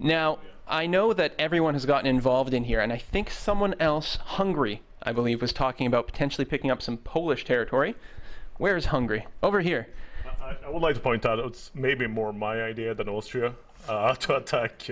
Now, I know that everyone has gotten involved in here, and I think someone else, Hungary, I believe, was talking about potentially picking up some Polish territory. Where's Hungary? Over here. I would like to point out it's maybe more my idea than Austria to attack.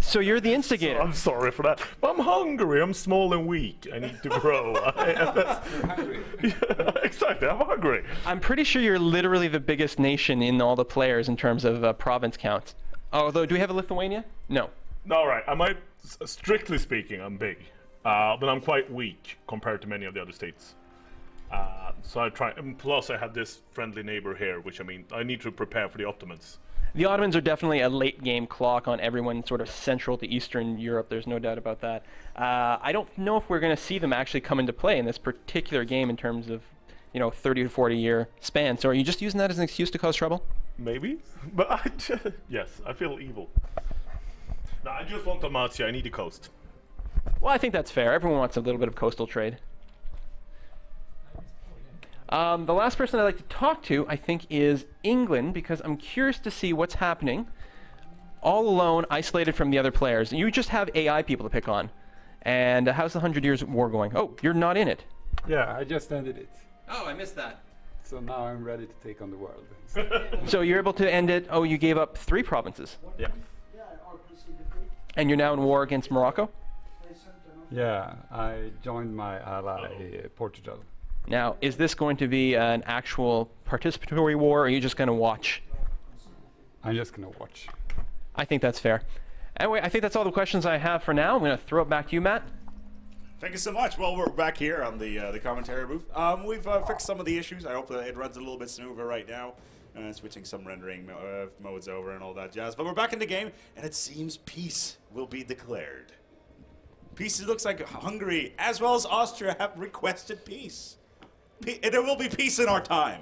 So you're the instigator. I'm sorry for that, but I'm hungry. I'm small and weak. I need to grow. You're hungry. Yeah, exactly, I'm hungry. I'm pretty sure you're literally the biggest nation in all the players in terms of province counts. Although, do we have a Lithuania? No. All right, I might, strictly speaking, I'm big, but I'm quite weak compared to many of the other states. So I try, and plus I have this friendly neighbor here, which I mean, I need to prepare for the Ottomans. The Ottomans are definitely a late game clock on everyone sort of central to Eastern Europe. There's no doubt about that. I don't know if we're going to see them actually come into play in this particular game in terms of, 30 to 40 year span. So are you just using that as an excuse to cause trouble? Maybe, but yes, I feel evil. No, I just want Dalmatia. I need the coast. Well, I think that's fair. Everyone wants a little bit of coastal trade. The last person I'd like to talk to, I think, is England, because I'm curious to see what's happening all alone, isolated from the other players. You just have AI people to pick on. And how's the 100 Years' War going? Oh, you're not in it. Yeah, I just ended it. Oh, I missed that. So now I'm ready to take on the world. So you're able to end it. Oh, you gave up 3 provinces. Yeah. And you're now in war against Morocco? Yeah, I joined my ally, Portugal. Now, is this going to be an actual participatory war, or are you just going to watch? I'm just going to watch. I think that's fair. Anyway, I think that's all the questions I have for now. I'm going to throw it back to you, Matt. Thank you so much. Well, we're back here on the commentary booth. We've fixed some of the issues. I hope that it runs a little bit smoother right now. Switching some rendering modes over and all that jazz. But we're back in the game, and it seems peace will be declared. Peace, it looks like Hungary, as well as Austria, have requested peace. There will be peace in our time.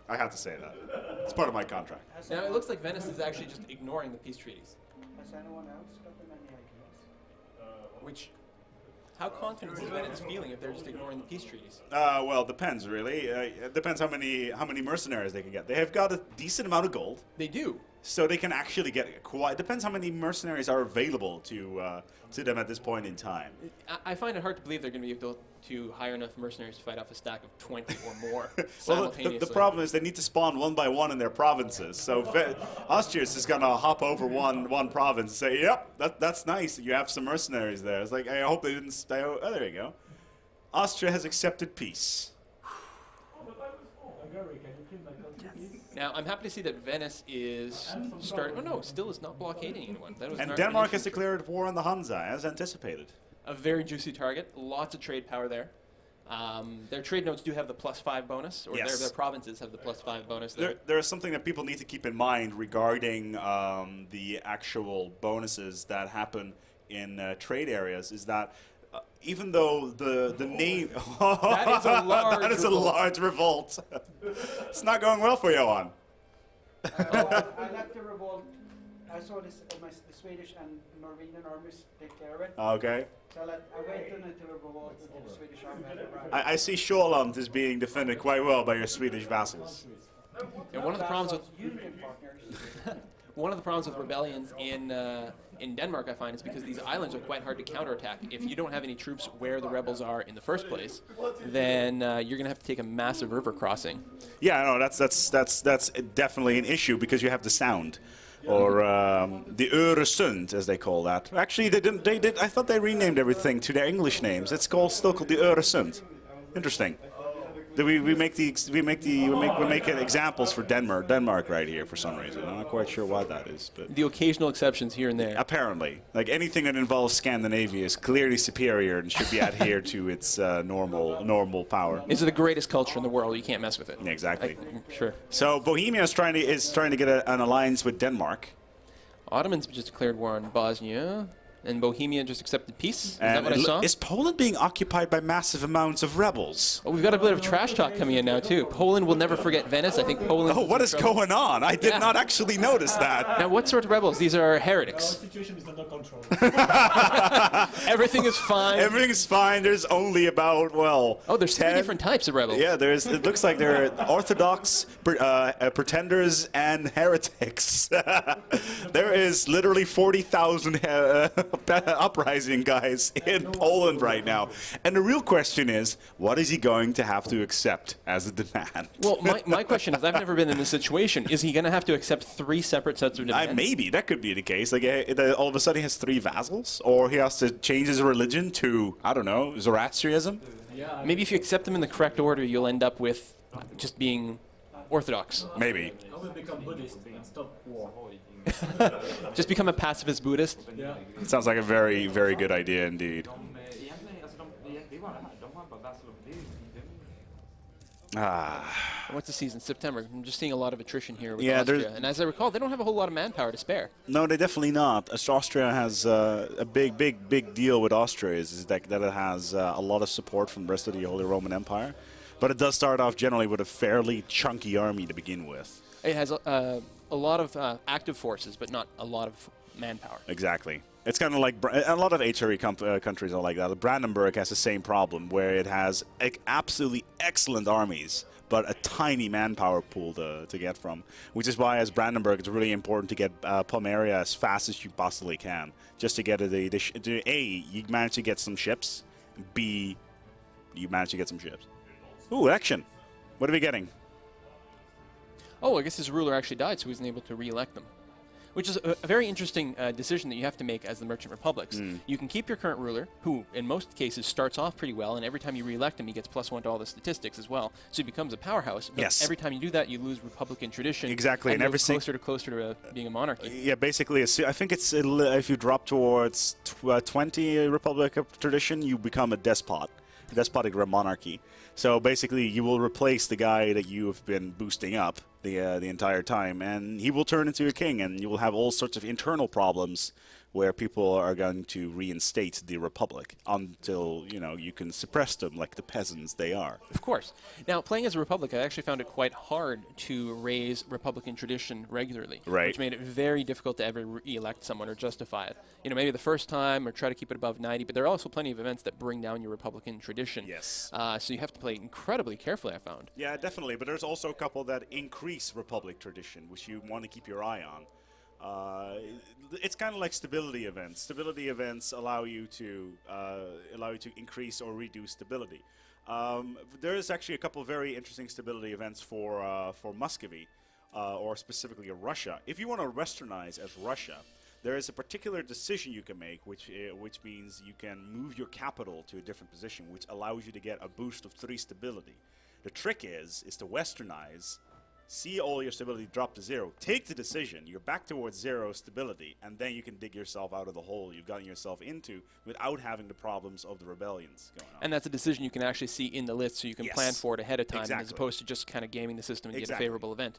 I have to say that. It's part of my contract. Now, it looks like Venice is actually just ignoring the peace treaties. Has anyone else gotten any ideas? Which, how confident is Venice feeling if they're just ignoring the peace treaties? Well, it depends, really. It depends how many mercenaries they can get. They have got a decent amount of gold. They do. So they can actually get quite. Depends how many mercenaries are available to them at this point in time. I find it hard to believe they're going to be able to hire enough mercenaries to fight off a stack of 20 or more Well, simultaneously. the problem is they need to spawn one by one in their provinces. So Austria is just going to hop over one province and say, "Yep, that's nice. You have some mercenaries there." It's like, I hope they didn't stay. Oh, there you go. Austria has accepted peace. Now, I'm happy to see that Venice is starting. Oh no, still is not blockading anyone. That was And not Denmark an has issue. declared war on the Hansa, as anticipated. A very juicy target. Lots of trade power there. Their trade notes do have the +5 bonus, or Yes. their provinces have the +5 bonus there. There is something that people need to keep in mind regarding the actual bonuses that happen in trade areas, is that even though the name... That is a large that is a large revolt. It's not going well for Johan. I left the revolt. I saw this, the Swedish and Norwegian armies take care of it. Okay. So I waited until the revolt until the Swedish army had arrived. I see Sjåland is being defended quite well by your Swedish vassals. And one of the problems with Union partners. one of the problems with rebellions in Denmark, I find, is because these islands are quite hard to counterattack. If you don't have any troops where the rebels are in the first place, then you're going to have to take a massive river crossing. Yeah, no, that's definitely an issue because you have the sound, or the Öresund, as they call that. Actually, they did. I thought they renamed everything to their English names. It's still called the Öresund. Interesting. We make examples for Denmark right here for some reason. I'm not quite sure why that is, but The occasional exceptions here and there. apparently, like anything that involves Scandinavia is clearly superior and should be adhered to its normal power. It's the greatest culture in the world. You can't mess with it. Yeah, exactly. Sure. So Bohemia is trying to get an alliance with Denmark. Ottomans just declared war on Bosnia. And Bohemia just accepted peace. Is that what I saw? Is Poland being occupied by massive amounts of rebels? Oh, we've got a bit of trash talk coming in now, too. Poland will never forget Venice. I think Poland... Oh, what is going on? I did not actually notice that. Now, what sort of rebels? These are heretics. The situation is under control. Everything is fine. Everything's fine. There's only about, well... Oh, there's 10 three different types of rebels. Yeah, it looks like there are Orthodox, pretenders, and heretics. There is literally 40,000 uprising guys in Poland right now. And the real question is, what is he going to have to accept as a demand? Well, my question is, I've never been in this situation. Is he going to have to accept three separate sets of demands? Maybe. That could be the case. Like, all of a sudden he has 3 vassals, or he has to change his religion to, I don't know, Zoroastrianism? Maybe if you accept them in the correct order, you'll end up with just being Orthodox. Maybe. I will become Buddhist and stop war. Just become a pacifist Buddhist. Yeah. It sounds like a very, very good idea indeed. What's the season? September. I'm just seeing a lot of attrition here with Yeah, Austria. And as I recall, they don't have a whole lot of manpower to spare. No, they definitely not. Austria has a big deal with Austria is that it has a lot of support from the rest of the Holy Roman Empire. But it does start off generally with a fairly chunky army to begin with. It has a lot of active forces, but not a lot of manpower. Exactly. It's kind of like a lot of HRE countries are like that. Brandenburg has the same problem, where it has absolutely excellent armies, but a tiny manpower pool to get from. Which is why, as Brandenburg, it's really important to get Pomeria as fast as you possibly can, just to get A, you manage to get some ships. B, you manage to get some ships. Ooh, action! What are we getting? Oh, I guess his ruler actually died, so he wasn't able to re-elect them. Which is a very interesting decision that you have to make as the Merchant Republics. You can keep your current ruler, who in most cases starts off pretty well, and every time you re-elect him, he gets +1 to all the statistics as well. So he becomes a powerhouse. But yes. Every time you do that, you lose Republican tradition. Exactly, and every closer to being a monarchy. Yeah, basically, I think it's if you drop towards 20 Republic of tradition, you become a despot, a despotic monarchy. So basically, you will replace the guy that you have been boosting up the entire time, and he will turn into a king, and you will have all sorts of internal problems where people are going to reinstate the Republic until, you can suppress them like the peasants they are. Of course. Now, playing as a Republic, I actually found it quite hard to raise Republican tradition regularly. Right. Which made it very difficult to ever re-elect someone or justify it. Maybe the first time or try to keep it above 90, but there are also plenty of events that bring down your Republican tradition. Yes. So you have to play incredibly carefully, I found. Yeah, definitely, but there's also a couple that increase Republic tradition, which you want to keep your eye on. It's kind of like stability events. Stability events allow you to increase or reduce stability. There is actually a couple of very interesting stability events for Muscovy, or specifically Russia. If you want to westernize as Russia, there is a particular decision you can make, which means you can move your capital to a different position, which allows you to get a boost of 3 stability. The trick is to westernize. See all your stability drop to 0. Take the decision. You're back towards 0 stability, and then you can dig yourself out of the hole you've gotten yourself into without having the problems of the rebellions going on. And that's a decision you can actually see in the list, so you can plan for it ahead of time, Exactly. as opposed to just kind of gaming the system and get a Exactly. favorable event.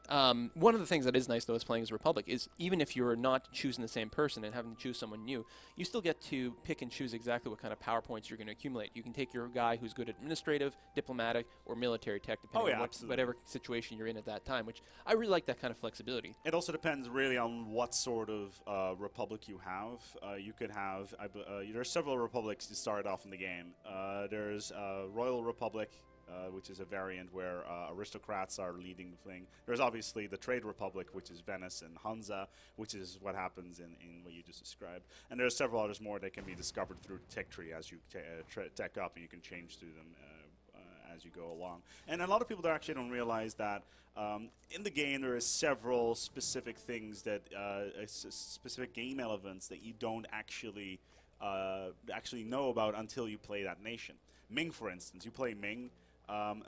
One of the things that is nice, though, as playing as Republic is even if you're not choosing the same person and having to choose someone new, you still get to pick and choose exactly what kind of power points you're going to accumulate. You can take your guy who's good at administrative, diplomatic, or military tech, depending on whatever situation you're in at that time, which I really like that kind of flexibility. It also depends really on what sort of republic you have. You could have, there are several republics to start off in the game. There's Royal Republic, which is a variant where aristocrats are leading the thing. There's obviously the Trade Republic, which is Venice and Hansa, which is what happens in what you just described. And there's several others more that can be discovered through the tech tree as you tech up, and you can change through them as you go along. And a lot of people actually don't realize that in the game there are several specific things that specific game elements that you don't actually know about until you play that nation. Ming, for instance, you play Ming.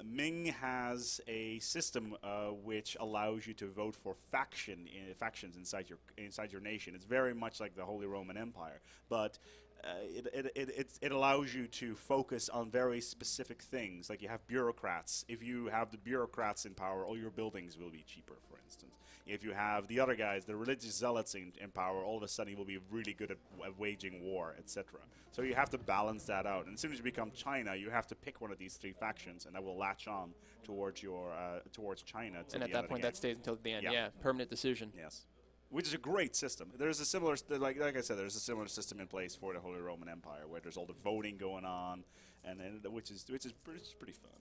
Ming has a system which allows you to vote for factions inside your nation. It's very much like the Holy Roman Empire, but it allows you to focus on very specific things. Like you have bureaucrats. If you have the bureaucrats in power, all your buildings will be cheaper, for instance. If you have the other guys, the religious zealots in power, all of a sudden you will be really good at waging war, etc. So you have to balance that out. And as soon as you become China, you have to pick one of these three factions, and that will latch on towards towards China. And at that point, that stays until the end. Yeah. Yeah, permanent decision. Yes. Which is a great system. There's a similar, like I said, there's a similar system in place for the Holy Roman Empire, where there's all the voting going on, and which is pretty fun.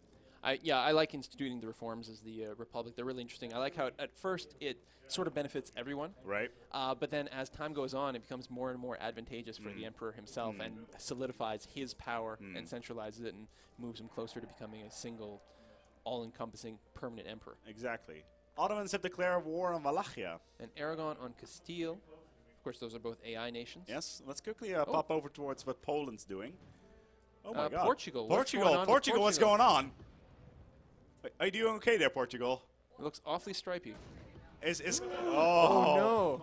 I like instituting the reforms as the Republic. They're really interesting. I like how at first it sort of benefits everyone. Right. But then as time goes on, it becomes more and more advantageous for the Emperor himself and solidifies his power and centralizes it and moves him closer to becoming a single, all-encompassing permanent emperor. Exactly. Ottomans have declared war on Wallachia. And Aragon on Castile. Of course, those are both AI nations. Yes. Let's quickly pop over towards what Poland's doing. Oh my God. Portugal. Portugal. What's going on? Are you doing okay there, Portugal? It looks awfully stripy. Oh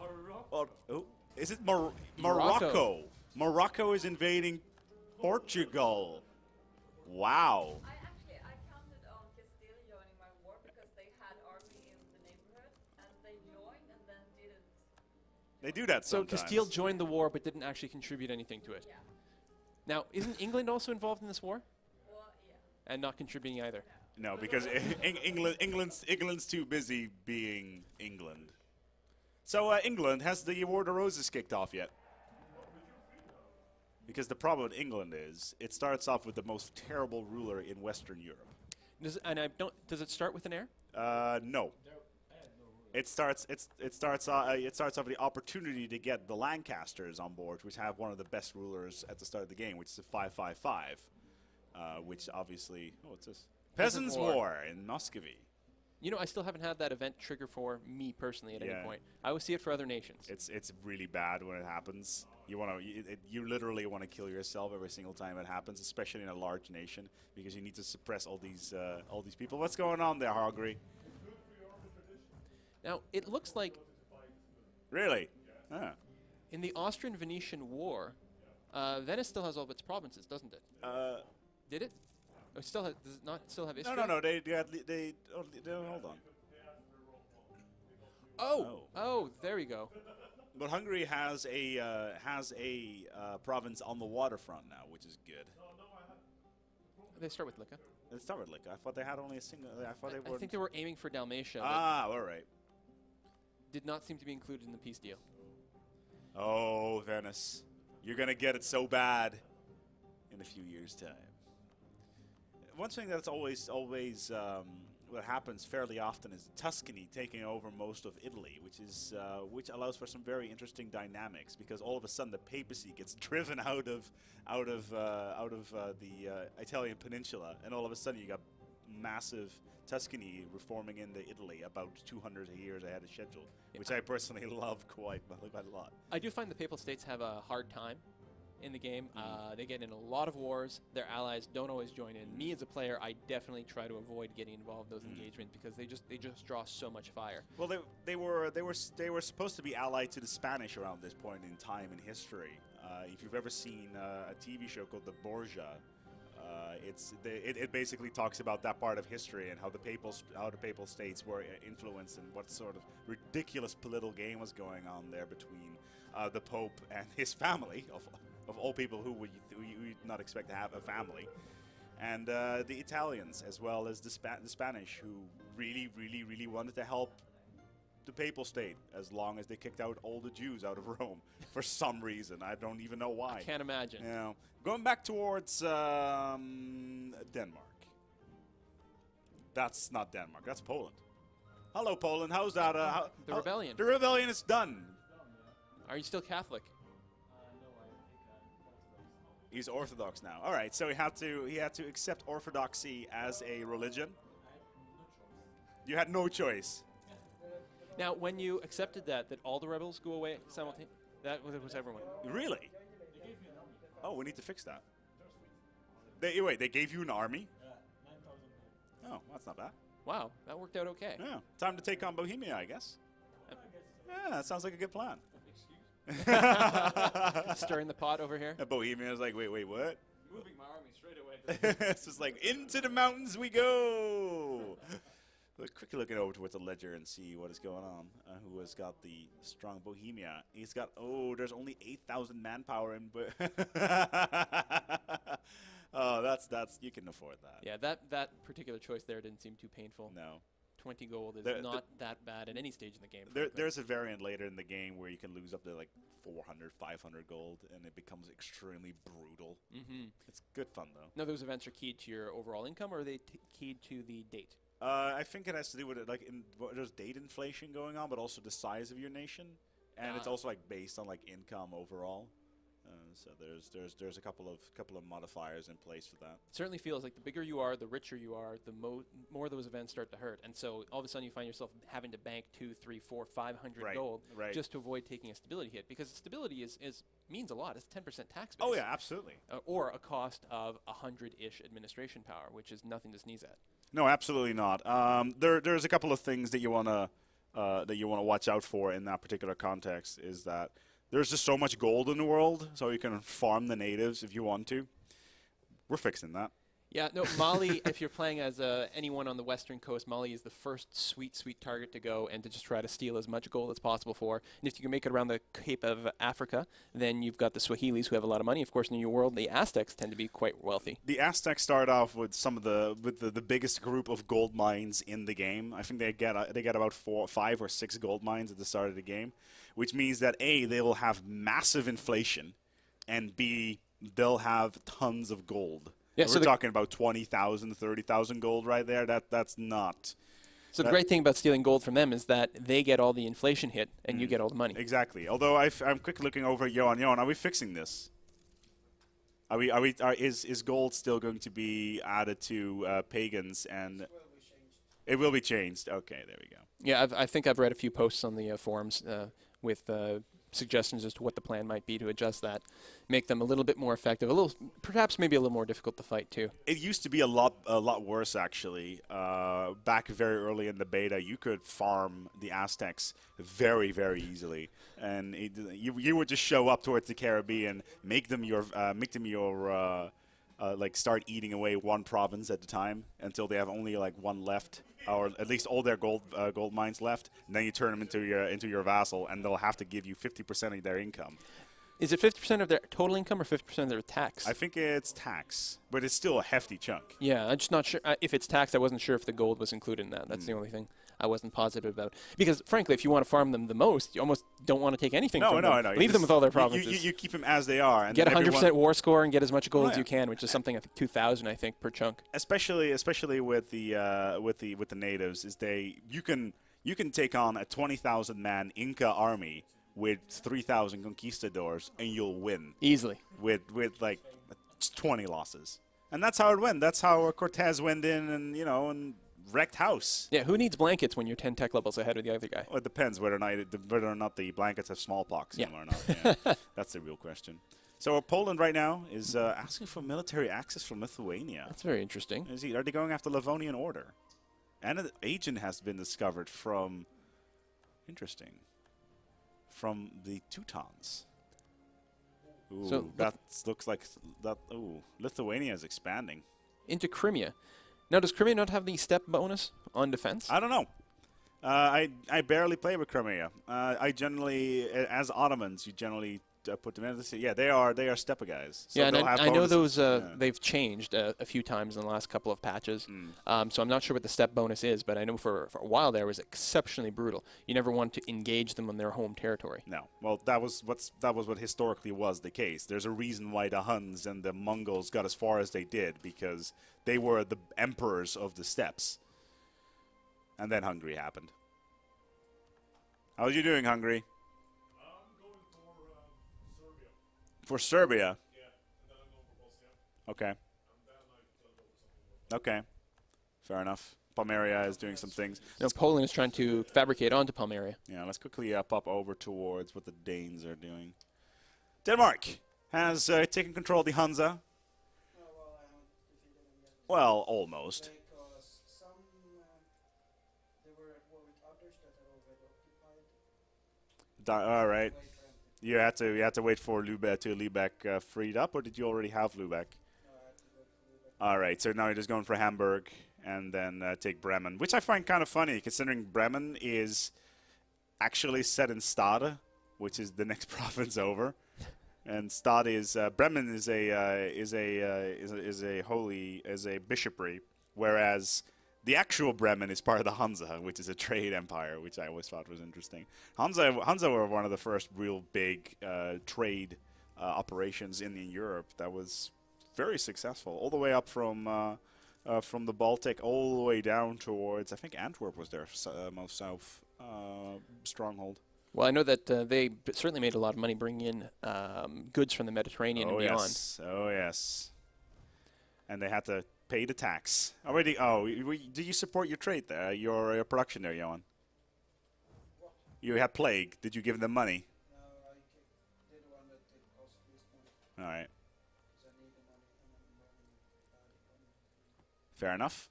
no! Oh, is it Morocco? Morocco is invading Portugal. Wow. I counted on Castile joining my war because they had army in the neighborhood and they joined and then didn't. They do that So sometimes. Castile joined the war but didn't actually contribute anything to it. Yeah. Now, isn't England also involved in this war? Well, yeah. And not contributing either? No, because England's too busy being England. So England, has the War of the Roses kicked off yet? Because the problem with England is it starts off with the most terrible ruler in Western Europe. Does it start with an heir? No. It starts off with the opportunity to get the Lancasters on board, which have one of the best rulers at the start of the game, which is the 555, which obviously what's this? Peasants' War in Muscovy. You know, I still haven't had that event trigger for me personally at any point. I always see it for other nations. It's really bad when it happens. You literally want to kill yourself every single time it happens, especially in a large nation, because you need to suppress all these people. What's going on there, Hargreave? Now, it looks like Really? Ah. in the Austrian-Venetian War, Venice still has all of its provinces, doesn't it? Did it? Oh, does it not still have Istria? No. They hold on. Oh, there we go. But Hungary has a province on the waterfront now, which is good. They start with Lika. Let's start with Lika. I thought they had only a single. I think they were aiming for Dalmatia. All right. Did not seem to be included in the peace deal. Oh, Venice, you're gonna get it so bad in a few years' time. One thing that's always what happens fairly often is Tuscany taking over most of Italy, which allows for some very interesting dynamics, because all of a sudden the papacy gets driven out of the Italian peninsula, and all of a sudden you got massive Tuscany reforming into Italy about 200 years ahead of schedule, which I personally love quite a lot. I do find the Papal States have a hard time in the game. They get in a lot of wars. Their allies don't always join in. Me as a player, I definitely try to avoid getting involved in those engagements because they just draw so much fire. Well, they were supposed to be allied to the Spanish around this point in time in history. If you've ever seen a TV show called The Borgia, it basically talks about that part of history and how the papal states were influenced and what sort of ridiculous political game was going on there between the Pope and his family of all people who you'd not expect to have a family, and the Italians as well as the Spanish, who really wanted to help the papal state as long as they kicked out all the Jews out of Rome for some reason. I don't even know why. I can't imagine. You know, going back towards Denmark. That's not Denmark. That's Poland. Hello, Poland. How's that? The rebellion. The rebellion is done. Are you still Catholic? He's Orthodox now. All right, so he had to accept Orthodoxy as a religion. You had no choice. Now, when you accepted that all the rebels go away simultaneously, that was everyone. Really? Oh, we need to fix that. They gave you an army? Yeah, 9,000 men. Oh, that's not bad. Wow, that worked out okay. Yeah, time to take on Bohemia, I guess. Yeah, that sounds like a good plan. Stirring the pot over here. Bohemia is like, wait, what? Moving my army straight away. It's just like, into the mountains we go! But quickly looking over towards the ledger and see what is going on. Who has got the strong Bohemia? He's got, there's only 8,000 manpower in, but oh, that's, you can afford that. Yeah, that particular choice there didn't seem too painful. No. 20 gold is not that bad at any stage in the game. There's a variant later in the game where you can lose up to like 400, 500 gold, and it becomes extremely brutal. Mm-hmm. It's good fun, though. Now, those events are keyed to your overall income, or are they keyed to the date? I think it has to do with it, like, there's date inflation going on, but also the size of your nation, and it's also like based on like income overall. So there's a couple of modifiers in place for that. It certainly feels like the bigger you are, the richer you are, the more those events start to hurt, and so all of a sudden you find yourself having to bank 200, 300, 400, 500 gold just to avoid taking a stability hit, because stability means a lot. It's 10% tax base. Oh yeah, absolutely. Or a cost of 100-ish administration power, which is nothing to sneeze at. No, absolutely not. There's a couple of things that you wanna watch out for in that particular context. Is that there's just so much gold in the world, so you can farm the natives if you want to. We're fixing that. Yeah, no, Mali, if you're playing as anyone on the western coast, Mali is the first sweet target to go and to just try to steal as much gold as possible for. And if you can make it around the Cape of Africa, then you've got the Swahilis who have a lot of money. Of course, in your world, the Aztecs tend to be quite wealthy. The Aztecs start off with the biggest group of gold mines in the game. I think they get about 5 or 6 gold mines at the start of the game, which means that A, they will have massive inflation, and B, they'll have tons of gold. Yeah, we're talking about 20,000, 30,000 gold right there. That's not. So the great thing about stealing gold from them is that they get all the inflation hit, and you get all the money. Exactly. Although I'm quickly looking over Yon. Are we fixing this? Is gold still going to be added to pagans? And it will be changed. Okay, there we go. Yeah, I think I've read a few posts on the forums with suggestions as to what the plan might be to adjust that, make them a little bit more effective, perhaps maybe a little more difficult to fight too. It used to be a lot worse actually. Back very early in the beta, you could farm the Aztecs very easily, and you would just show up towards the Caribbean, make them your like start eating away one province at a time until they have only like one left, or at least all their gold mines left, and then you turn them into your vassal, and they'll have to give you 50% of their income. Is it 50% of their total income or 50% of their tax? I think it's tax, but it's still a hefty chunk. Yeah, I'm just not sure. If it's taxed, I wasn't sure if the gold was included in that. That's the only thing I wasn't positive about. Because, frankly, if you want to farm them the most, you almost don't want to take anything from them. No. Leave them with all their provinces. You keep them as they are. And get 100% war score and get as much gold as you can, which is something, I think, 2,000, I think, per chunk. Especially with the natives, is you can take on a 20,000-man Inca army with 3,000 conquistadors, and you'll win easily with like 20 losses. And that's how it went. That's how Cortez went in and wrecked house. Yeah, who needs blankets when you're 10 tech levels ahead of the other guy? Well, it depends whether or not the blankets have smallpox in them or not. Yeah. That's the real question. So Poland right now is asking for military access from Lithuania. That's very interesting. Are they going after Livonian Order? And an agent has been discovered from... Interesting. From the Teutons. Ooh, so that looks like that. Ooh, Lithuania is expanding into Crimea. Now, does Crimea not have the step bonus on defense? I don't know. I barely play with Crimea. I generally, as Ottomans, you generally put them in. Yeah, they are stepper guys. So yeah, and I know those. They've changed a few times in the last couple of patches. So I'm not sure what the step bonus is, but I know for a while there it was exceptionally brutal. You never want to engage them on their home territory. No, well, that was what historically was the case. There's a reason why the Huns and the Mongols got as far as they did, because they were the emperors of the steppes. And then Hungary happened. How are you doing, Hungary? I'm going for Serbia. For Serbia? Yeah, and then I'm going for Bosnia. Okay. And then I can go for something. Okay. Fair enough. Palmaria is doing some things. No, Poland is trying to fabricate onto Palmaria. Yeah, let's quickly pop over towards what the Danes are doing. Denmark has taken control of the Hansa. Well, almost. Because they were at war with others that are already occupied. All right. You had to wait for Lübeck freed up, or did you already have Lübeck? All right, so now you're just going for Hamburg and then take Bremen, which I find kind of funny considering Bremen is actually set in Stade, which is the next province over, and Stade is Bremen is a bishopric, whereas the actual Bremen is part of the Hansa, which is a trade empire, which I always thought was interesting. Hansa were one of the first real big trade operations in Europe that was very successful, all the way up from the Baltic all the way down towards, I think Antwerp was their most south stronghold. Well, I know that they certainly made a lot of money bringing in goods from the Mediterranean and beyond. Yes. Oh, yes. And they had to pay the tax. Already, do you support your trade there, your production there, Johan? You had plague. Did you give them money? No, I did one that did cost least money. All right. Because I need the money and I'm running Fair enough.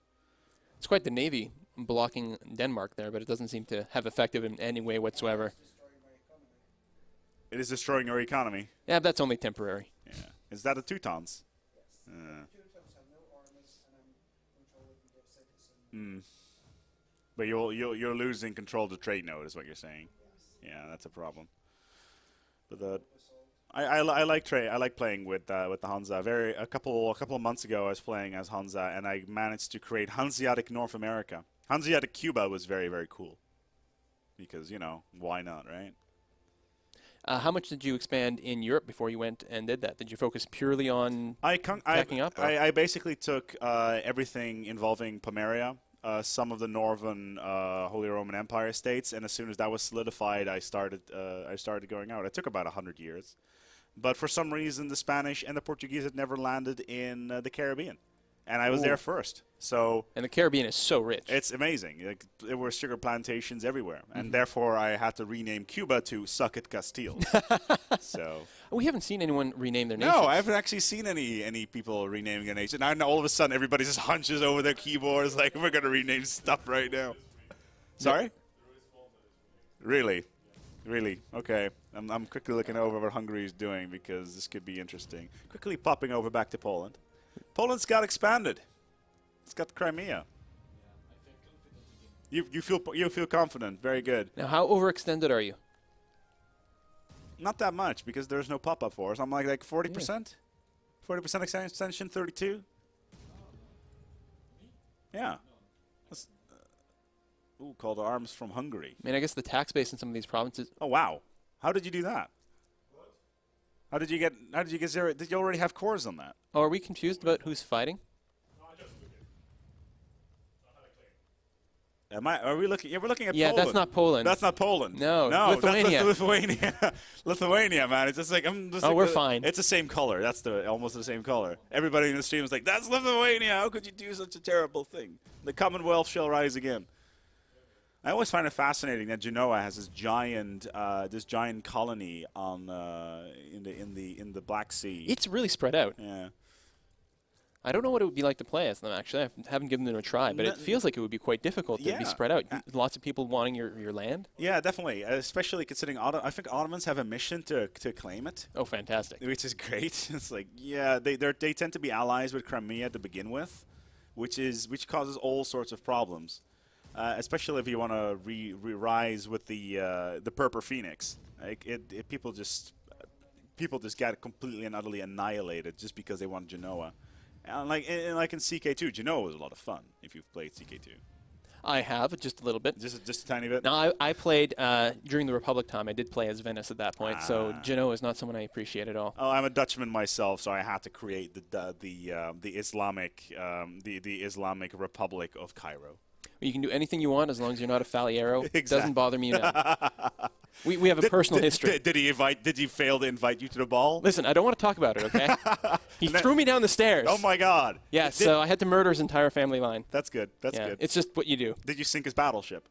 It's quite the navy blocking Denmark there, but it doesn't seem to have effective in any way whatsoever. destroying my economy. It is destroying your economy. Yeah, but that's only temporary. Yeah. Is that the Teutons? Yes. Teutons have no armies and I'm controlling their citizen. But you're losing control of the trade node, is what you're saying. Yes. Yeah, that's a problem. But I like playing with the Hansa. A couple of months ago, I was playing as Hansa, and I managed to create Hanseatic North America. Hanseatic Cuba was very, very cool. Because, why not, right? How much did you expand in Europe before you went and did that? Did you focus purely on backing up? I basically took everything involving Pomeria, some of the northern Holy Roman Empire states, and as soon as that was solidified, I started going out. It took about 100 years. But for some reason, the Spanish and the Portuguese had never landed in the Caribbean. And I was there first. And the Caribbean is so rich. It's amazing. Like, there were sugar plantations everywhere. And therefore, I had to rename Cuba to Suck It Castile. So We haven't seen anyone rename their nations. no, I haven't actually seen any people renaming a nation. And all of a sudden, everybody just hunches over their keyboards like, we're going to rename stuff right now. Sorry? Really? Really? Okay. I'm quickly looking over what Hungary is doing because this could be interesting. Quickly popping over back to Poland. Poland's got expanded. It's got Crimea. You feel confident. Very good. Now, how overextended are you? Not that much because there's no pop-up for us. I'm like 40%. 40% extension. 32. Yeah. That's, called arms from Hungary. I mean, I guess the tax base in some of these provinces. Oh wow! How did you do that? How did you get zero? Did you already have cores on that? Oh, are we confused about who's fighting? Are we looking? Yeah, we're looking at Yeah, Poland. that's not Poland. That's not Poland. No, Lithuania. Lithuania. That's Lithuania. Lithuania, man. It's just like we're fine. It's the same color. That's almost the same color. Everybody in the stream is like, "That's Lithuania. How could you do such a terrible thing? The Commonwealth shall rise again." I always find it fascinating that Genoa has this giant colony on in the Black Sea. It's really spread out. Yeah. I don't know what it would be like to play as them, actually. I haven't given them a try, but it feels like it would be quite difficult to be spread out. Lots of people wanting your land. Yeah, definitely. Especially considering I think Ottomans have a mission to claim it. Oh, fantastic. Which is great. It's like, yeah, they tend to be allies with Crimea to begin with, which causes all sorts of problems. Especially if you want to rise with the Purple Phoenix. Like people just got completely and utterly annihilated just because they want Genoa. And like in CK2, Genoa was a lot of fun if you've played CK2. I have, just a little bit. Just a tiny bit? No, I played during the Republic time. I did play as Venice at that point, so Genoa is not someone I appreciate at all. Oh, I'm a Dutchman myself, so I had to create the Islamic Republic of Cairo. You can do anything you want as long as you're not a Faliero. Exactly. Doesn't bother me now. We have a personal history. Did he fail to invite you to the ball? Listen, I don't want to talk about it, okay? He threw me down the stairs. Oh my God! Yeah, so I had to murder his entire family line. That's good. That's good. It's just what you do. Did you sink his battleship?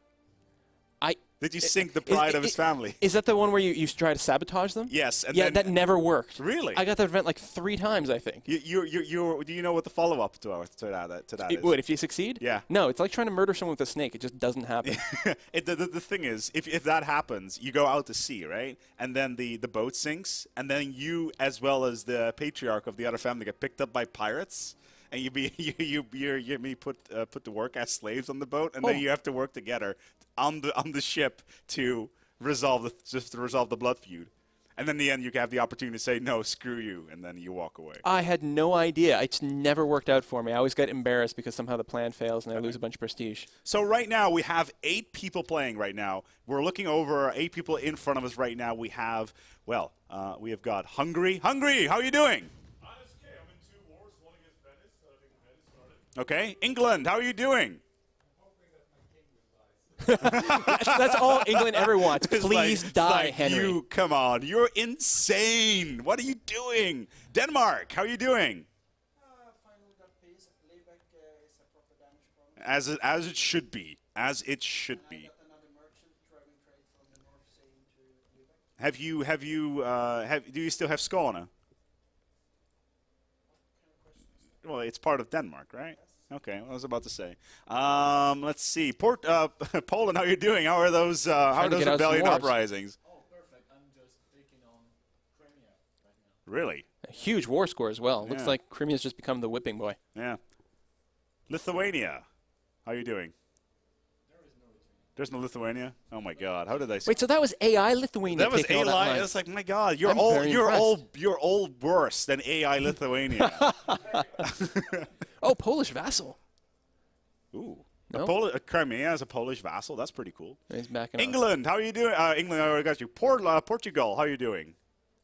Did you sink the pride of his family? Is that the one where you try to sabotage them? Yes. And yeah, then, that never worked. Really? I got that event like 3 times, I think. Do you know what the follow-up to that It is? would, if you succeed? Yeah. No, it's like trying to murder someone with a snake. It just doesn't happen. The thing is, if that happens, you go out to sea, right? And then the boat sinks, and then you, as well as the patriarch of the other family, get picked up by pirates. And you're put to work as slaves on the boat, and then you have to work together on the ship to resolve the blood feud. And then in the end, you have the opportunity to say no, screw you, and then you walk away. I had no idea. It's never worked out for me. I always get embarrassed because somehow the plan fails and I lose a bunch of prestige. So right now we have 8 people playing right now. We're looking over 8 people in front of us right now. We have we have got Hungary. Hungary, how are you doing? Okay, England, how are you doing? that's all England ever wants. Please die, Henry. Come on, you're insane. What are you doing? Denmark, how are you doing? Finally got peace. Layback is a proper Danish province. As it should be. As it should be. I got another merchant driving trade from the North Sea into Layback. Do you still have Skåne? Well, it's part of Denmark, right? Okay, I was about to say. Let's see. Poland, how are you doing? How are those rebellion uprisings? Oh, perfect. I'm just taking on Crimea right now. Really? A huge war score as well. Yeah. Looks like Crimea's just become the whipping boy. Yeah. Lithuania, how are you doing? There is no Lithuania. There's no Lithuania? Oh my God! How did I? Wait, so that was AI Lithuania? That was taking all that AI. line. It's like, my God, you're all worse than AI Lithuania. Oh, Polish vassal. Ooh. No? Crimea as a Polish vassal. That's pretty cool. He's backing up. England, how are you doing? England, I already got you. Portugal, how are you doing?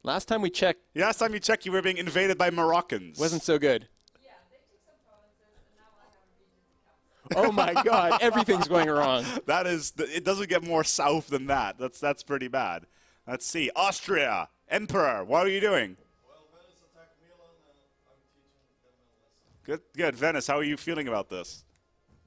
Last time we checked, Last time you checked, you were being invaded by Moroccans. wasn't so good. Yeah, they took some provinces, and now I have a region to count. Oh my God, everything's going wrong. It doesn't get more south than that. That's pretty bad. Let's see. Austria, Emperor, what are you doing? Well, Venice attacked Milan, and I'm teaching them a lesson. Good. Venice, how are you feeling about this?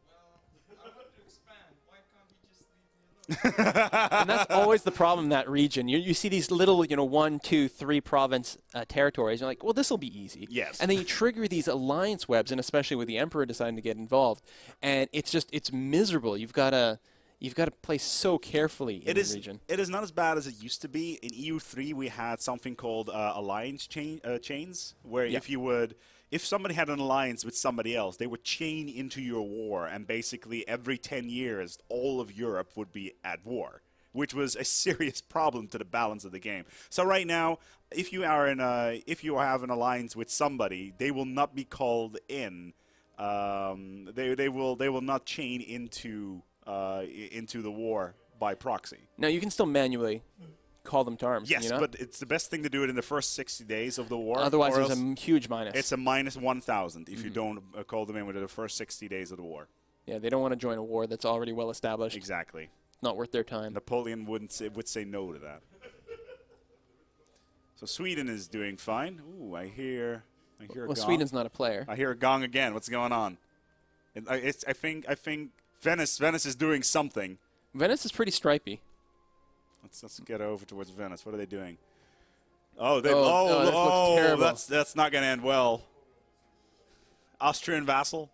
Well, I want to expand. Why can't you just leave me alone? And that's always the problem in that region. You see these little, 1, 2, 3 province territories. You're like, well, this will be easy. Yes. And then you trigger these alliance webs, and especially with the emperor deciding to get involved, and it's miserable. You've got to play so carefully in the region. It is not as bad as it used to be. In EU3, we had something called alliance chains, where if somebody had an alliance with somebody else, they would chain into your war, and basically every 10 years, all of Europe would be at war, which was a serious problem to the balance of the game. So right now, if you have an alliance with somebody, they will not be called in. They will not chain into the war by proxy. Now, you can still manually call them to arms. Yes, but it's the best thing to do it in the first 60 days of the war. Otherwise, there's a huge minus. It's a minus 1,000 if you don't call them in within the first 60 days of the war. Yeah, they don't want to join a war that's already well established. Exactly. Not worth their time. Napoleon would say no to that. So Sweden is doing fine. Ooh, I hear a gong. Sweden's not a player. I hear a gong again. What's going on? I think Venice is doing something. Venice is pretty stripy. Let's get over towards Venice. What are they doing? Oh, that looks terrible. That's not going to end well. Austrian vassal.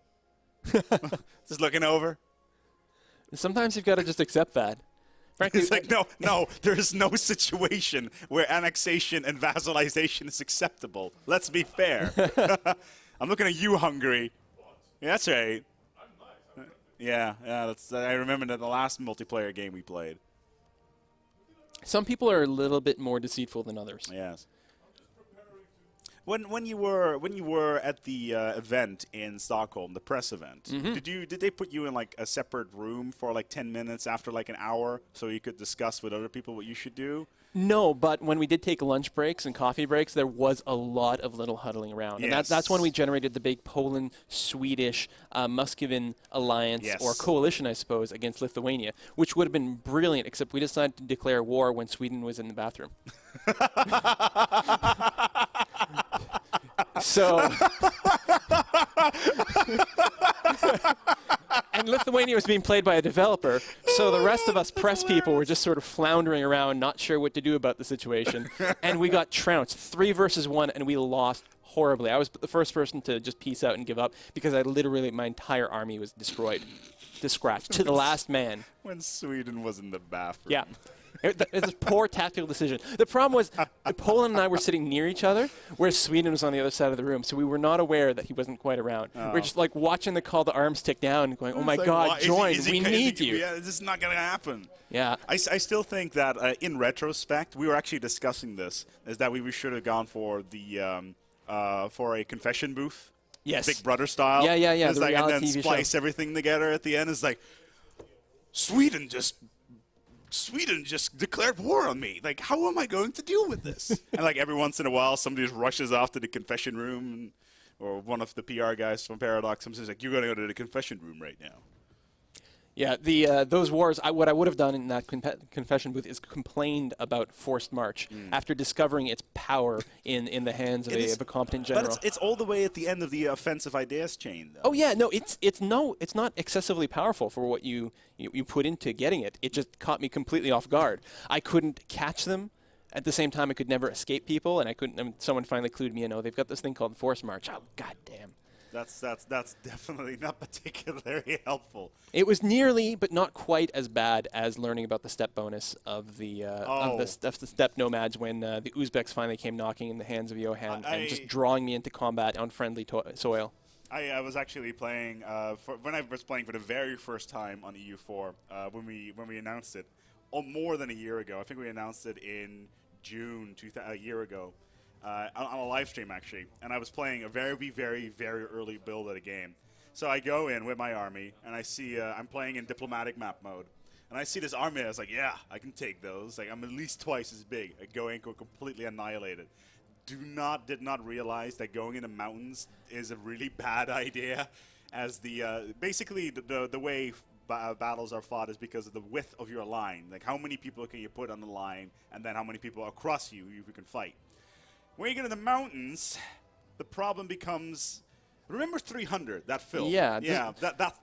Just looking over. Sometimes you've got to just accept that. Frankly, it's like, no, there's no situation where annexation and vassalization is acceptable. Let's be fair. I'm looking at you, Hungary. Yeah, that's right. Yeah, I remember that the last multiplayer game we played. Some people are a little bit more deceitful than others. Yes. When you were at the event in Stockholm, the press event, did they put you in like a separate room for like 10 minutes after like an hour so you could discuss with other people what you should do? No, but when we did take lunch breaks and coffee breaks, there was a lot of little huddling around. Yes. And that's when we generated the big Poland-Swedish Muscovine alliance, or coalition, I suppose, against Lithuania, which would have been brilliant, except we decided to declare war when Sweden was in the bathroom. So, and Lithuania was being played by a developer, so the rest of us press people were just sort of floundering around, not sure what to do about the situation. And we got trounced, 3 versus 1, and we lost horribly. I was the first person to just peace out and give up because my entire army was destroyed to scratch, to the last man. When Sweden was in the bathroom. Yeah. It's a poor tactical decision. The problem was Poland and I were sitting near each other, whereas Sweden was on the other side of the room, so we were not aware that he wasn't quite around. Oh. We're just like watching the call to arms tick down and going, oh my It's like, God, why- join, is he we need you. Yeah, this is not going to happen. Yeah. I still think that in retrospect, we were actually discussing this, is that we should have gone for the for a confession booth. Yes. Big Brother style. Yeah. It's The like, and reality then TV splice show. everything together at the end. It's like, Sweden just declared war on me. Like, how am I going to deal with this? And like every once in a while, somebody just rushes off to the confession room, or one of the PR guys from Paradox comes and says, like, you're going to go to the confession room right now. Yeah, those wars, what I would have done in that confession booth is complained about forced march after discovering its power in the hands of a competent general. But it's all the way at the end of the offensive ideas chain, though. Oh yeah, no, it's not excessively powerful for what you put into getting it. It just caught me completely off guard. I couldn't catch them. At the same time, I could never escape people, and I couldn't. Someone finally clued me in. Oh, they've got this thing called forced march. Oh, goddamn. That's definitely not particularly helpful. It was nearly, but not quite as bad as learning about the step bonus of the step nomads when the Uzbeks finally came knocking in the hands of Johan and just drawing me into combat on friendly soil. I was actually playing when I was playing for the very first time on EU4 when we announced it, more than a year ago. I think we announced it in June a year ago. On a live stream, actually, and I was playing a very, very, very early build of the game. So I go in with my army, and I see I'm playing in diplomatic map mode, and I see this army. I was like, yeah, I can take those. Like, I'm at least twice as big. I go in, go completely annihilated. Did not realize that going into mountains is a really bad idea, as basically the way battles are fought is because of the width of your line. Like, how many people can you put on the line, and then how many people across you can fight. When you get in the mountains, the problem becomes. Remember 300, that film? Yeah. Yeah,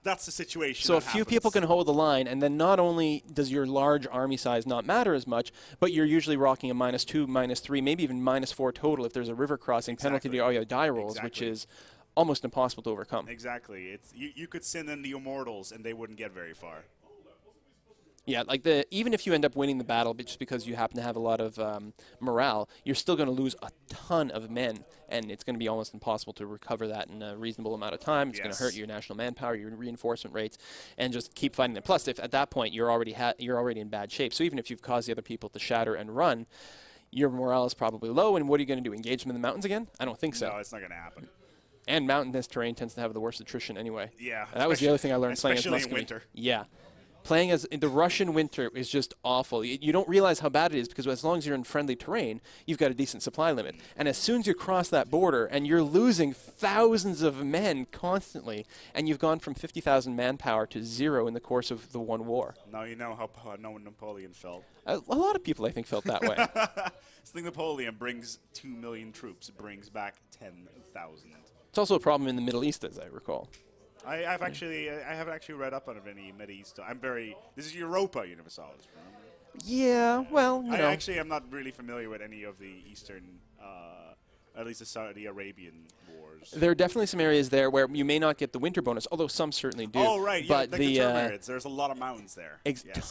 that's the situation. So a few people can hold the line, and then not only does your large army size not matter as much, but you're usually rocking a -2, -3, maybe even -4 total if there's a river crossing penalty to all your die rolls, which is almost impossible to overcome. Exactly. It's you could send in the Immortals, and they wouldn't get very far. Yeah, like even if you end up winning the battle just because you happen to have a lot of morale, you're still going to lose a ton of men, and it's going to be almost impossible to recover that in a reasonable amount of time. It's going to hurt your national manpower, your reinforcement rates, and just keep fighting them. Plus, if at that point you're already in bad shape, so even if you've caused the other people to shatter and run, your morale is probably low, and what are you going to do, engage them in the mountains again? I don't think so. No, it's not going to happen. And mountainous terrain tends to have the worst attrition anyway. Yeah. And that was the other thing I learned playing as especially in Muscovy. winter. Yeah. Playing as in the Russian winter is just awful. You don't realize how bad it is because as long as you're in friendly terrain, you've got a decent supply limit. And as soon as you cross that border and you're losing thousands of men constantly, and you've gone from 50,000 manpower to 0 in the course of the one war. Now you know how Napoleon felt. A lot of people, I think, felt that way. I think Napoleon brings 2 million troops, brings back 10,000. It's also a problem in the Middle East, as I recall. I haven't actually read up on any Mideast. This is Europa Universalis, remember? Yeah, well, you know. I am not really familiar with any of the Eastern, at least the Saudi Arabian wars. There are definitely some areas there where you may not get the winter bonus, although some certainly do. Oh, right, yeah, but like the Termarids. There's a lot of mountains there.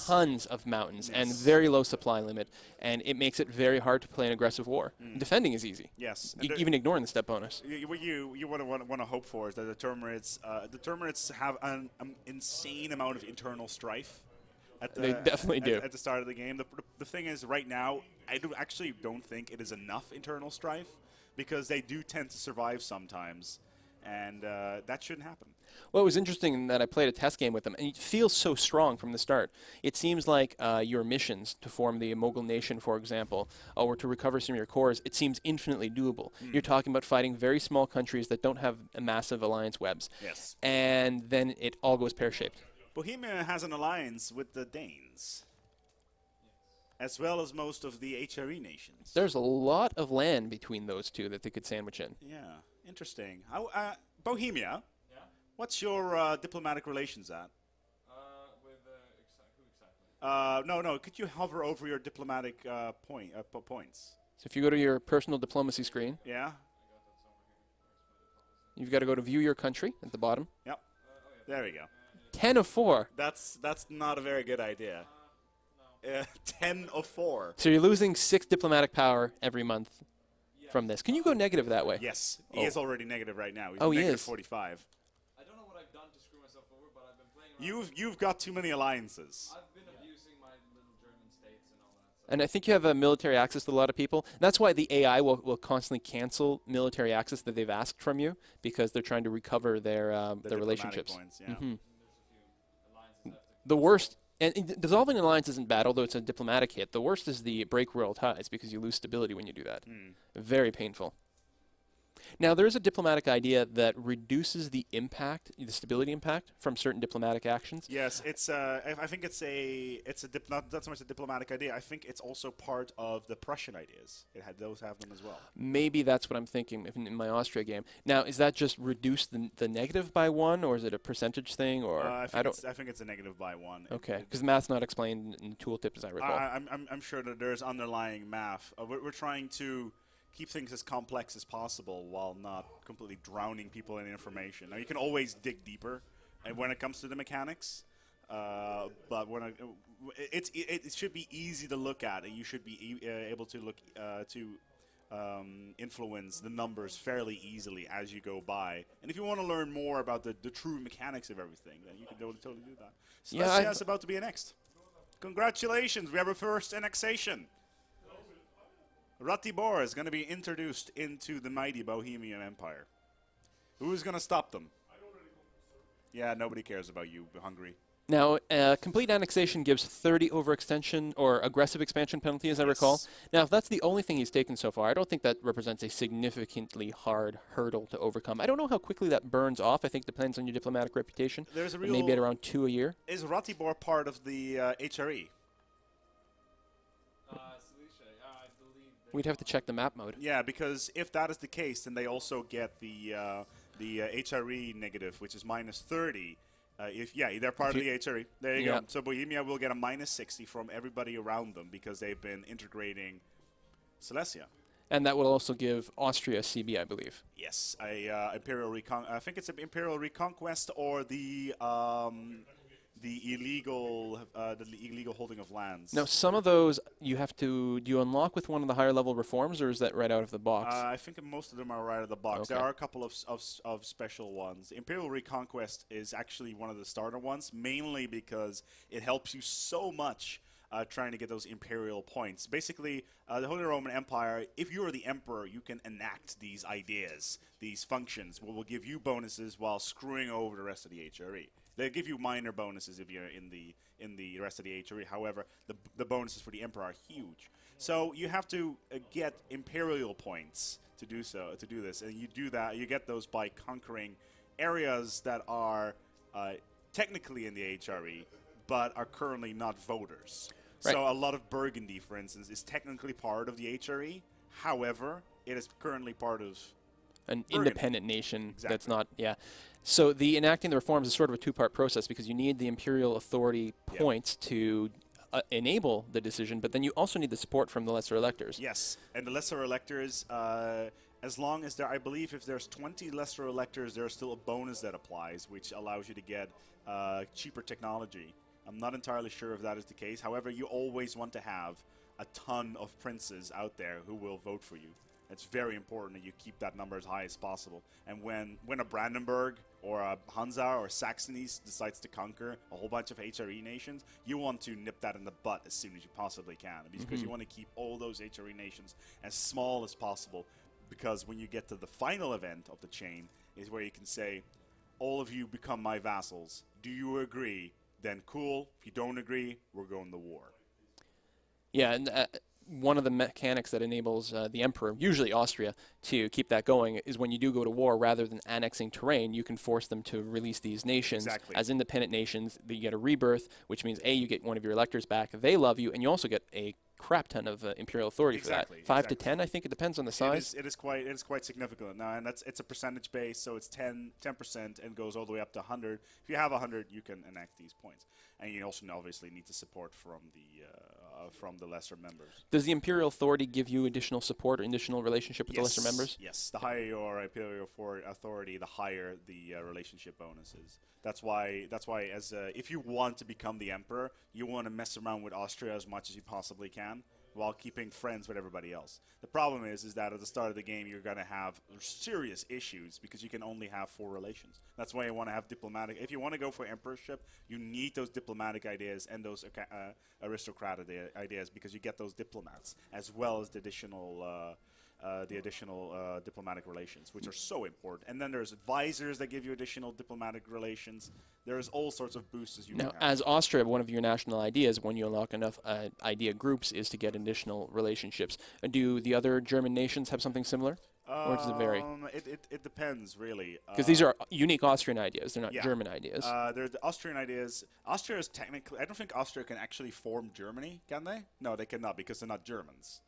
Tons of mountains and very low supply limit, and it makes it very hard to play an aggressive war. Defending is easy. Yes. Even ignoring the step bonus. What you want to hope for is that the Termarids have an insane amount of internal strife. They definitely do. At the start of the game. The thing is, right now, I actually don't think it is enough internal strife, because they do tend to survive sometimes, and that shouldn't happen. Well, it was interesting that I played a test game with them, and it feels so strong from the start. It seems like your missions to form the Mogul nation, for example, or to recover some of your cores, it seems infinitely doable. You're talking about fighting very small countries that don't have massive alliance webs. Yes. And then it all goes pear-shaped. Bohemia has an alliance with the Danes, as well as most of the HRE nations. There's a lot of land between those two that they could sandwich in. Yeah. Interesting. How, Bohemia, Yeah. what's your diplomatic relations at? With who exactly? No. Could you hover over your diplomatic points? So if you go to your personal diplomacy screen, Yeah. you've got to go to view your country at the bottom. Yep. There we go. 10 of 4. That's not a very good idea. 10 of 4. So you're losing 6 diplomatic power every month from this. Can you go negative that way? Yes, he is already negative right now. He's Oh, he negative is. 45. I don't know what I've done to screw myself over, but I've been playing around. You've got too many alliances. I've been abusing my little German states and all that. So And I think you have a military access to a lot of people. That's why the AI will constantly cancel military access that they've asked from you because they're trying to recover their Diplomatic relationships. points, yeah. Mhm. there's a few alliances I have to. The worst, and dissolving an alliance isn't bad, although it's a diplomatic hit. The worst is the break royal ties because you lose stability when you do that. Very painful. Now, there is a diplomatic idea that reduces the impact, the stability impact from certain diplomatic actions. Yes, it's. I think it's not so much a diplomatic idea. I think it's also part of the Prussian ideas. Those have them as well. Maybe that's what I'm thinking in my Austria game. Now, is that just reduce the negative by 1, or is it a percentage thing, or I I don't? think it's a negative by 1. Okay, because the math's not explained in the tooltip, as I recall. I'm sure that there's underlying math. We're trying to keep things as complex as possible while not completely drowning people in information. Now, you can always dig deeper when it comes to the mechanics, but when it should be easy to look at, and you should be able to look to influence the numbers fairly easily as you go by. And if you want to learn more about the true mechanics of everything, then you can totally do that. So Yeah, that's about to be annexed. Congratulations, we have our first annexation. Ratibor is going to be introduced into the mighty Bohemian Empire. Who's going to stop them? Yeah, nobody cares about you, Hungary. Now, complete annexation gives 30 overextension or aggressive expansion penalty, as I recall. Now, if that's the only thing he's taken so far, I don't think that represents a significantly hard hurdle to overcome. I don't know how quickly that burns off. I think it depends on your diplomatic reputation. There's a But maybe at around 2 a year. Is Ratibor part of the HRE? I believe We'd have to check the map mode. Yeah, because if that is the case, then they also get the HRE negative, which is minus 30. They're part of the HRE. There you go. So Bohemia will get a minus 60 from everybody around them because they've been integrating Silesia. And that will also give Austria a CB, I believe. Yes, Imperial I think it's an Imperial Reconquest or the illegal holding of lands. Now, some of those you have to. Do you unlock with one of the higher level reforms, or is that right out of the box? I think most of them are right out of the box. Okay. There are a couple of special ones. Imperial Reconquest is actually one of the starter ones, mainly because it helps you so much trying to get those imperial points. Basically, the Holy Roman Empire, if you are the emperor, you can enact these ideas, these functions, what will give you bonuses while screwing over the rest of the HRE. They give you minor bonuses if you're in the rest of the HRE. However, the bonuses for the emperor are huge. So you have to get imperial points to do this, and you do that. You get those by conquering areas that are technically in the HRE, but are currently not voters. Right. So a lot of Burgundy, for instance, is technically part of the HRE. However, it is currently part of an Burgundy. independent nation Exactly. that's not, So the enacting the reforms is sort of a two-part process because you need the imperial authority points to enable the decision, but then you also need the support from the lesser electors. Yes, and the lesser electors, as long as I believe if there's 20 lesser electors, there's still a bonus that applies, which allows you to get cheaper technology. I'm not entirely sure if that is the case. However, you always want to have a ton of princes out there who will vote for you. It's very important that you keep that number as high as possible. And when a Brandenburg or a Hansa or Saxony decides to conquer a whole bunch of HRE nations, you want to nip that in the butt as soon as you possibly can, because you want to keep all those HRE nations as small as possible, because when you get to the final event of the chain is where you can say, all of you become my vassals. Do you agree? Then cool. If you don't agree, we're going to war. Yeah, and one of the mechanics that enables the emperor, usually Austria, to keep that going is when you do go to war, rather than annexing terrain, you can force them to release these nations as independent nations. You get a rebirth, which means A, you get one of your electors back, they love you, and you also get a crap ton of imperial authority for that. 5 to 10, I think it depends on the size. It is quite significant now, and it's a percentage base, so it's 10% and goes all the way up to 100. If you have 100, you can enact these points, and you also obviously need the support from the lesser members. Does the imperial authority give you additional support or additional relationship with the lesser members? Yes, the higher your imperial authority, the higher the relationship bonus is. That's why as if you want to become the emperor, you want to mess around with Austria as much as you possibly can, while keeping friends with everybody else. The problem is that at the start of the game, you're going to have serious issues because you can only have 4 relations. That's why you want to have diplomatic. If you want to go for emperorship, you need those diplomatic ideas and those aristocrat ideas, because you get those diplomats as well as the additional diplomatic relations, which are so important. And then there's advisors that give you additional diplomatic relations. There's all sorts of boosters you can have. As Austria, one of your national ideas when you unlock enough idea groups is to get additional relationships. Do the other German nations have something similar? Or does it vary? It depends, really. Because these are unique Austrian ideas. They're not German ideas. They're the Austrian ideas. Austria is technically... I don't think Austria can actually form Germany, can they? No, they cannot, because they're not Germans.